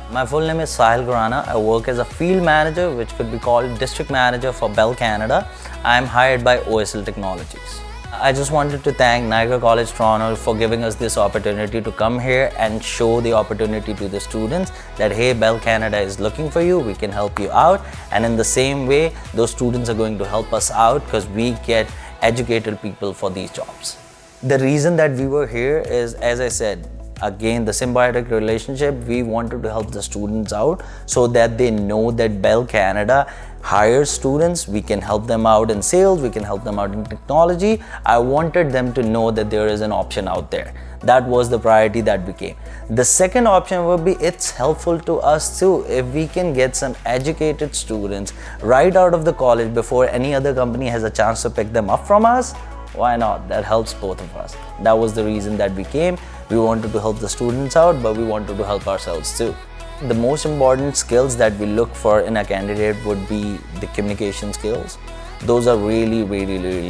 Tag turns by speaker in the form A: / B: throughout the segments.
A: My full name is Sahil Khurana. I work as a field manager, which could be called district manager for Bell Canada. I am hired by OSL Technologies. I just wanted to thank Niagara College, Toronto for giving us this opportunity to come here and show the opportunity to the students that, hey, Bell Canada is looking for you, we can help you out. And in the same way, those students are going to help us out because we get educated people for these jobs. The reason that we were here is, as I said, again, the symbiotic relationship. We wanted to help the students out so that they know that Bell Canada hires students. We can help them out in sales, we can help them out in technology. I wanted them to know that there is an option out there. That was the priority that became. The second option would be, it's helpful to us too if we can get some educated students right out of the college before any other company has a chance to pick them up from us. Why not? That helps both of us. That was the reason that we came. We wanted to help the students out, but we wanted to help ourselves too. The most important skills that we look for in a candidate would be the communication skills. Those are really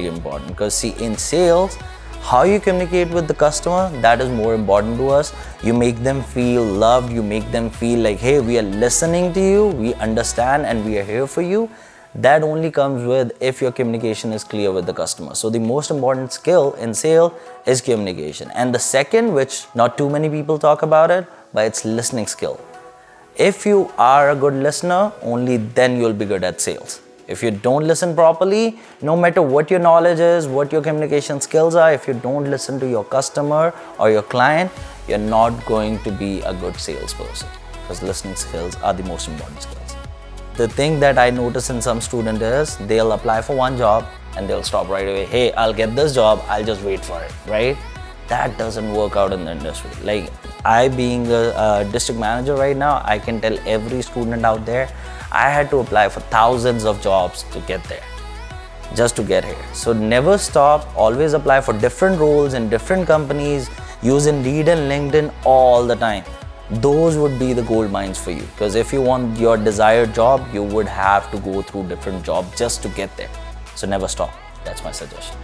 A: important, because see, in sales, how you communicate with the customer, that is more important to us. You make them feel loved, you make them feel like, hey, we are listening to you, we understand, and we are here for you. That only comes with if your communication is clear with the customer. So the most important skill in sales is communication. And the second, which not too many people talk about it, but it's listening skill. If you are a good listener, only then you'll be good at sales. If you don't listen properly, no matter what your knowledge is, what your communication skills are, if you don't listen to your customer or your client, you're not going to be a good salesperson, because listening skills are the most important skills. The thing that I notice in some students is they'll apply for one job and they'll stop right away. Hey, I'll get this job, I'll just wait for it, right? That doesn't work out in the industry. Like, I being a district manager right now, I can tell every student out there, I had to apply for thousands of jobs to get there, just to get here. So never stop, always apply for different roles in different companies, use Indeed and LinkedIn all the time. Those would be the gold mines for you, because if you want your desired job, you would have to go through different jobs just to get there. So never stop. That's my suggestion.